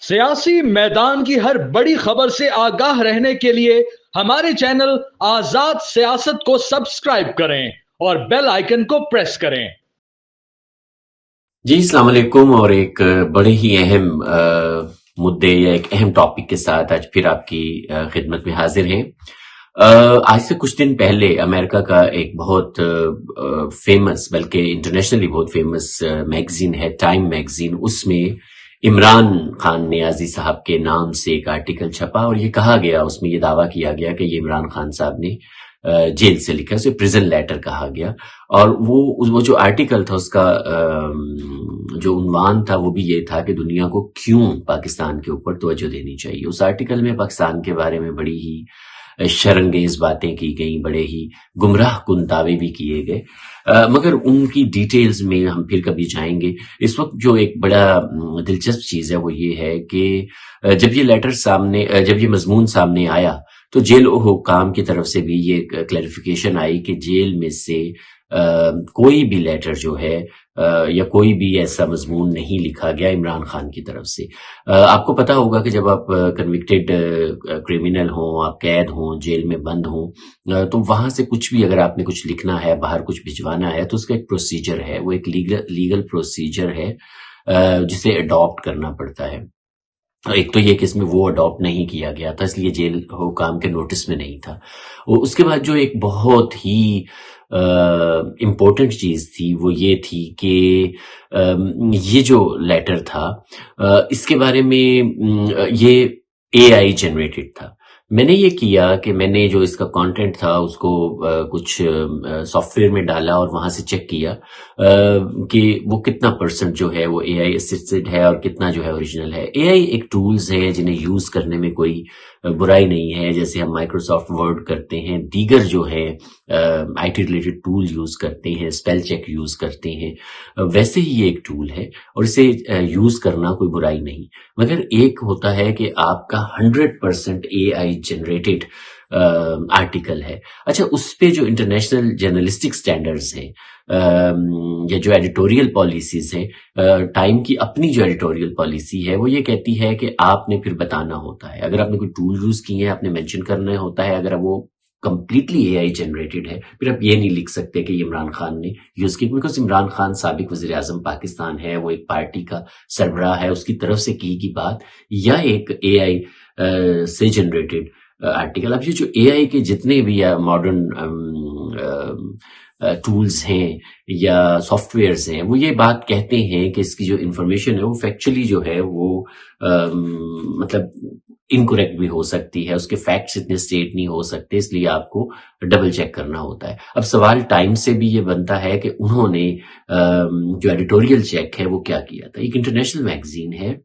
सियासी मैदान की हर बड़ी खबर से आगाह रहने के लिए हमारे चैनल आजाद सियासत को सब्सक्राइब करें और बेल आइकन को प्रेस करें। जी अस्सलाम वालेकुम। और एक बड़े ही अहम मुद्दे या एक अहम टॉपिक के साथ आज फिर आपकी खिदमत में हाजिर हैं। आज से कुछ दिन पहले अमेरिका का एक बहुत फेमस, बल्कि इंटरनेशनली बहुत फेमस मैगजीन है, टाइम मैगजीन, उसमें इमरान खान नियाजी साहब के नाम से एक आर्टिकल छपा और ये कहा गया, उसमें ये दावा किया गया कि ये इमरान खान साहब ने जेल से लिखा, उसे प्रिजन लेटर कहा गया। और वो जो आर्टिकल था उसका जो उन्वान था वो भी ये था कि दुनिया को क्यों पाकिस्तान के ऊपर तवज्जो देनी चाहिए। उस आर्टिकल में पाकिस्तान के बारे में बड़ी ही शर्मंगेज बातें की गई, बड़े ही गुमराह कुन दावे भी किए गए, मगर उनकी डिटेल्स में हम फिर कभी जाएंगे। इस वक्त जो एक बड़ा दिलचस्प चीज है वो ये है कि जब ये मजमून सामने आया तो जेल हुकाम की तरफ से भी ये क्लैरिफिकेशन आई कि जेल में से कोई भी लेटर जो है या कोई भी ऐसा मजमून नहीं लिखा गया इमरान खान की तरफ से। आपको पता होगा कि जब आप कन्विक्टेड क्रिमिनल हो, आप कैद हो, जेल में बंद हो, तो वहां से कुछ भी अगर आपने कुछ लिखना है, बाहर कुछ भिजवाना है, तो उसका एक प्रोसीजर है, वो एक लीगल प्रोसीजर है जिसे अडॉप्ट करना पड़ता है। एक तो ये कि इसमें वो अडॉप्ट नहीं किया गया था, इसलिए जेल हुकाम के नोटिस में नहीं था। उसके बाद जो एक बहुत ही इम्पोर्टेंट चीज थी वो ये थी कि ये जो लेटर था इसके बारे में ये एआई जनरेटेड था। मैंने ये किया कि मैंने जो इसका कंटेंट था उसको कुछ सॉफ्टवेयर में डाला और वहां से चेक किया कि वो कितना परसेंट जो है वो एआई असिस्टेड है और कितना जो है ओरिजिनल है। एआई एक टूल्स है जिन्हें यूज करने में कोई बुराई नहीं है, जैसे हम माइक्रोसॉफ्ट वर्ड करते हैं, दीगर जो है आईटी रिलेटेड टूल यूज करते हैं, स्पेल चेक यूज करते हैं, वैसे ही ये एक टूल है और इसे यूज करना कोई बुराई नहीं। मगर एक होता है कि आपका 100% एआई जनरेटेड आर्टिकल है। अच्छा, उस पे जो इंटरनेशनल जर्नलिस्टिक स्टैंडर्ड्स हैं या जो एडिटोरियल पॉलिसीज हैं, टाइम की अपनी जो एडिटोरियल पॉलिसी है वो ये कहती है कि आपने फिर बताना होता है, अगर आपने कोई टूल यूज किए हैं आपने मेंशन करना होता है। अगर वो कंप्लीटली एआई जनरेटेड है फिर आप ये नहीं लिख सकते कि इमरान खान ने यूज की, बिकॉज इमरान खान साबिक वजीर आजम पाकिस्तान है, वो एक पार्टी का सरबराह है, उसकी तरफ से की बात या एक एआई से जनरेटेड आर्टिकल। अब ये जो एआई के जितने भी मॉडर्न टूल्स हैं या सॉफ्टवेयर्स हैं वो ये बात कहते हैं कि इसकी जो इंफॉर्मेशन है वो फैक्चुअली जो है वो मतलब इनकरेक्ट भी हो सकती है, उसके फैक्ट्स इतने स्टेट नहीं हो सकते, इसलिए आपको डबल चेक करना होता है। अब सवाल टाइम से भी ये बनता है कि उन्होंने जो एडिटोरियल चेक है वो क्या किया था। एक इंटरनेशनल मैगजीन है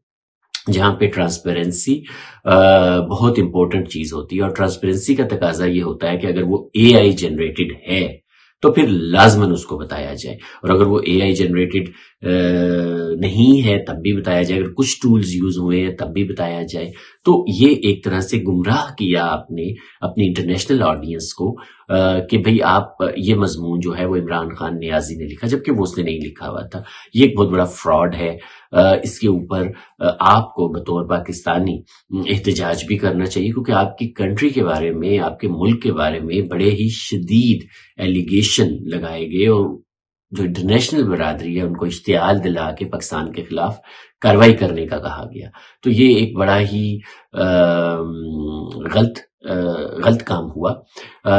जहां पे ट्रांसपेरेंसी बहुत इंपॉर्टेंट चीज होती है और ट्रांसपेरेंसी का तकाजा ये होता है कि अगर वो एआई जनरेटेड है तो फिर लाजमन उसको बताया जाए, और अगर वो एआई जनरेटेड नहीं है तब भी बताया जाए, अगर कुछ टूल्स यूज हुए हैं तब भी बताया जाए। तो ये एक तरह से गुमराह किया आपने अपनी इंटरनेशनल ऑडियंस को कि भाई आप ये मजमून जो है वो इमरान खान नियाजी ने लिखा, जबकि वो उसने नहीं लिखा हुआ था। ये एक बहुत बड़ा फ्रॉड है। इसके ऊपर आपको बतौर पाकिस्तानी एहतजाज भी करना चाहिए, क्योंकि आपकी कंट्री के बारे में, आपके मुल्क के बारे में बड़े ही शदीद एलिगेशन लगाए गए और जो इंटरनेशनल बरादरी है उनको इश्तियाल दिला के पाकिस्तान के खिलाफ कार्रवाई करने का कहा गया। तो ये एक बड़ा ही गलत काम हुआ।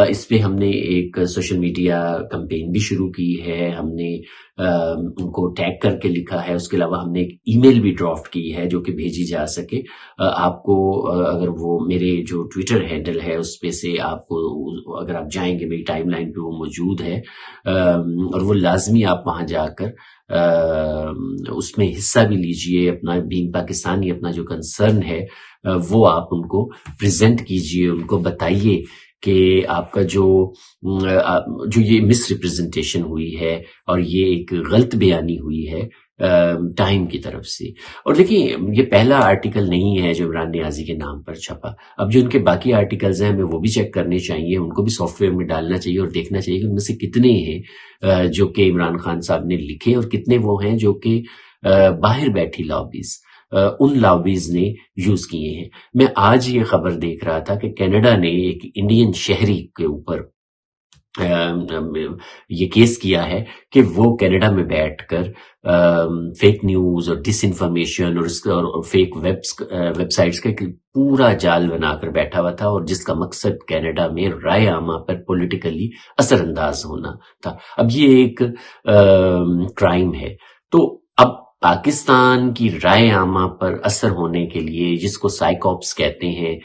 इस पे हमने एक सोशल मीडिया कैंपेन भी शुरू की है, हमने उनको टैग करके लिखा है, उसके अलावा हमने एक ईमेल भी ड्राफ्ट की है जो कि भेजी जा सके। आपको अगर वो मेरे जो ट्विटर हैंडल है उस पे से आपको, अगर आप जाएंगे मेरी टाइमलाइन पे वो मौजूद है और वो लाजमी आप वहां जाकर उसमें हिस्सा भी लीजिए, अपना बीइंग पाकिस्तानी अपना जो कंसर्न है वो आप उनको प्रेजेंट कीजिए, उनको बताइए कि आपका जो ये मिस रिप्रेजेंटेशन हुई है और ये एक गलत बयानी हुई है टाइम की तरफ से। और देखिए, ये पहला आर्टिकल नहीं है जो इमरान नियाजी के नाम पर छपा। अब जो उनके बाकी आर्टिकल्स हैं हमें वो भी चेक करने चाहिए, उनको भी सॉफ्टवेयर में डालना चाहिए और देखना चाहिए कि उनमें से कितने हैं जो कि इमरान खान साहब ने लिखे और कितने वो हैं जो कि बाहर बैठी लॉबीज ان لاویز نے یوز کیے ہیں۔ میں آج یہ خبر دیکھ رہا تھا کہ کینیڈا نے ایک انڈین شہری کے اوپر یہ کیس کیا ہے کہ وہ کینیڈا میں بیٹھ کر فیک نیوز اور ڈس انفارمیشن اور فیک ویب سائٹس کا پورا جال بنا کر بیٹھا ہوا تھا، اور جس کا مقصد کینیڈا میں رائے عامہ پر پولیٹیکلی اثر انداز ہونا تھا۔ اب یہ ایک کرائم ہے، تو اب پاکستان کی رائے عامہ پر اثر ہونے کے لیے، جس کو سائیکوپس کہتے ہیں،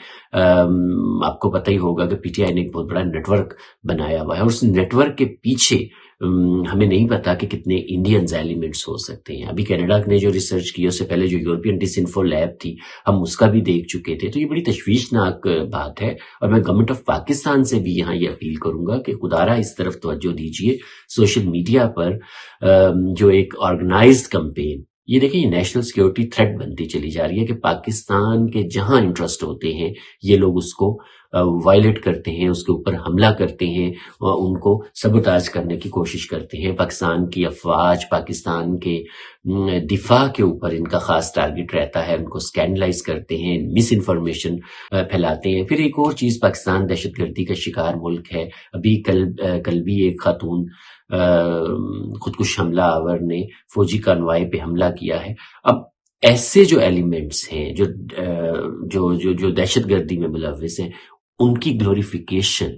آپ کو پتہ ہی ہوگا کہ پی ٹی آئی نے ایک بہت بڑا نیٹ ورک بنایا ہوا ہے، اور اس نیٹ ورک کے پیچھے ہمیں نہیں پتا کہ کتنے انڈینز ایلیمنٹس ہو سکتے ہیں۔ ابھی کینیڈا نے جو ریسرچ کی، اس سے پہلے جو یورپین ڈس انفو لیب تھی، ہم اس کا بھی دیکھ چکے تھے۔ تو یہ بڑی تشویشناک بات ہے، اور میں گورنمنٹ آف پاکستان سے بھی یہاں یہ اپیل کروں گا کہ خدارا اس طرف توجہ دیجیے۔ سوشل میڈیا پر جو ایک آرگنائزڈ کمپین، یہ دیکھیں، یہ نیشنل سیکیورٹی تھریٹ بنتی چلی جا رہی ہے کہ پاکستان کے جہاں انٹرسٹ ہوتے ہیں یہ لوگ اس کو وائلیٹ کرتے ہیں، اس کے اوپر حملہ کرتے ہیں، اور ان کو سبوتاج کرنے کی کوشش کرتے ہیں۔ پاکستان کی افواج، پاکستان کے دفاع کے اوپر ان کا خاص ٹارگٹ رہتا ہے، ان کو اسکینڈلائز کرتے ہیں، مس انفارمیشن پھیلاتے ہیں۔ پھر ایک اور چیز، پاکستان دہشت گردی کا شکار ملک ہے۔ ابھی کل بھی ایک خاتون خودکش حملہ آور نے فوجی کانوائے پہ حملہ کیا ہے۔ اب ایسے جو ایلیمنٹس ہیں جو دہشت گردی میں ملوث ہیں، ان کی گلوریفیکیشن،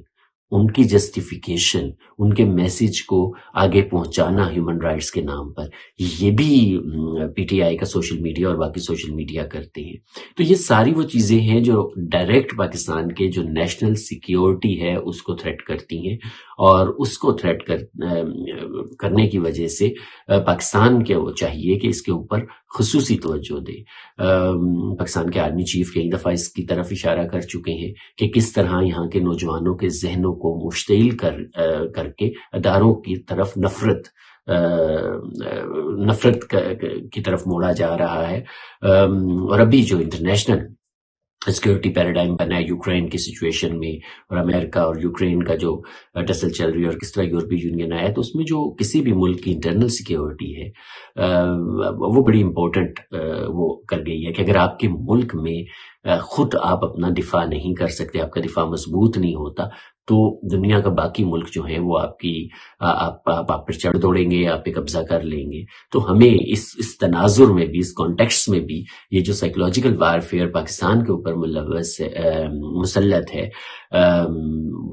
ان کی جسٹیفیکیشن، ان کے میسج کو آگے پہنچانا ہیومن رائٹس کے نام پر، یہ بھی پی ٹی آئی کا سوشل میڈیا اور باقی سوشل میڈیا کرتے ہیں۔ تو یہ ساری وہ چیزیں ہیں جو ڈائریکٹ پاکستان کے جو نیشنل سیکیورٹی ہے اس کو تھریٹ کرتی ہیں، اور اس کو تھریٹ کرنے کی وجہ سے پاکستان کے وہ چاہیے کہ اس کے اوپر خصوصی توجہ دے۔ پاکستان کے آرمی چیف کئی دفعہ اس کی طرف اشارہ کر چکے ہیں کہ کس طرح یہاں کے نوجوانوں کے ذہنوں کو مشتعل کر کے اداروں کی طرف نفرت کی طرف موڑا جا رہا ہے۔ اور ابھی جو انٹرنیشنل سیکیورٹی پیراڈائم بنا ہے یوکرین کی سچویشن میں، اور امریکہ اور یوکرین کا جو ٹسل چل رہی ہے، اور کس طرح یورپی یونین آیا، تو اس میں جو کسی بھی ملک کی انٹرنل سیکیورٹی ہے وہ بڑی امپورٹنٹ وہ کر گئی ہے کہ اگر آپ کے ملک میں خود آپ اپنا دفاع نہیں کر سکتے، آپ کا دفاع مضبوط نہیں ہوتا، تو دنیا کا باقی ملک جو ہیں وہ آپ پر چڑھ دوڑیں گے، آپ پہ قبضہ کر لیں گے۔ تو ہمیں اس تناظر میں بھی، اس کانٹیکسٹ میں بھی، یہ جو سائیکولوجیکل وارفیئر پاکستان کے اوپر مسلط ہے،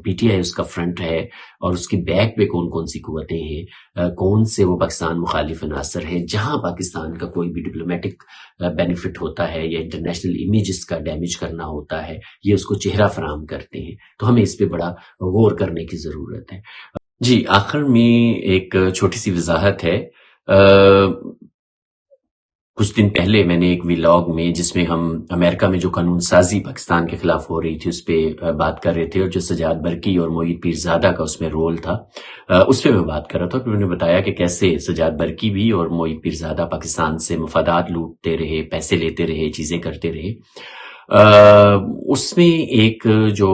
پی ٹی آئی اس کا فرنٹ ہے، اور اس کی بیک پہ کون کون سی قوتیں ہیں، کون سے وہ پاکستان مخالف عناصر ہیں، جہاں پاکستان کا کوئی بھی ڈپلومیٹک بینیفٹ ہوتا ہے یا انٹرنیشنل امیجز کا ڈیمیج کرنا ہوتا ہے، یہ اس کو چہرہ فراہم کرتے ہیں۔ تو ہمیں اس پہ بڑا غور کرنے کی ضرورت ہے۔ جی، آخر میں ایک چھوٹی سی وضاحت ہے۔ کچھ دن پہلے میں نے ایک ویلاگ میں، جس میں ہم امریکہ میں جو قانون سازی پاکستان کے خلاف ہو رہی تھی اس پہ بات کر رہے تھے، اور جو سجاد برقی اور معید پیرزادہ کا اس میں رول تھا، اس پہ میں بات کر رہا تھا۔ پھر میں نے بتایا کہ کیسے سجاد برقی بھی اور معید پیرزادہ پاکستان سے مفادات لوٹتے رہے، پیسے لیتے رہے، چیزیں کرتے رہے۔ اس میں ایک جو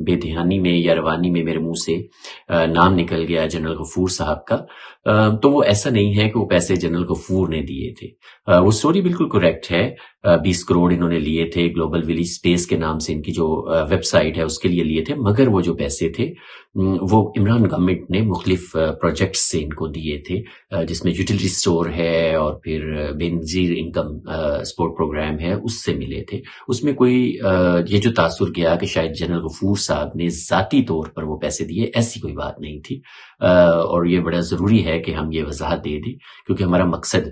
بے دھیانی میں یا روانی میں میرے منہ سے نام نکل گیا جنرل غفور صاحب کا، تو وہ ایسا نہیں ہے کہ وہ پیسے جنرل غفور نے دیے تھے۔ وہ سٹوری بالکل کریکٹ ہے۔ 20 کروڑ انہوں نے لیے تھے گلوبل ویلیج اسپیس کے نام سے، ان کی جو ویب سائٹ ہے اس کے لیے لیے تھے، مگر وہ جو پیسے تھے وہ عمران گورنمنٹ نے مختلف پروجیکٹس سے ان کو دیے تھے، جس میں یوٹیلیٹی سٹور ہے اور پھر بے نظیر انکم سپورٹ پروگرام ہے، اس سے ملے تھے۔ اس میں کوئی یہ جو تاثر کیا کہ شاید جنرل غفور صاحب نے ذاتی طور پر وہ پیسے دیے، ایسی کوئی بات نہیں تھی، اور یہ بڑا ضروری ہے کہ ہم یہ وضاحت دے دیں، کیونکہ ہمارا مقصد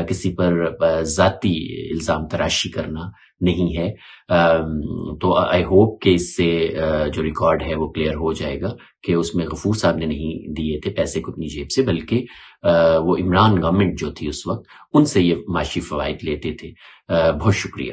کسی پر ذاتی الزام تراشی کرنا نہیں ہے۔ تو آئی ہوپ کہ اس سے جو ریکارڈ ہے وہ کلیئر ہو جائے گا کہ اس میں غفور صاحب نے نہیں دیے تھے پیسے کو اپنی جیب سے، بلکہ وہ عمران گورنمنٹ جو تھی اس وقت، ان سے یہ معاشی فوائد لیتے تھے۔ بہت شکریہ۔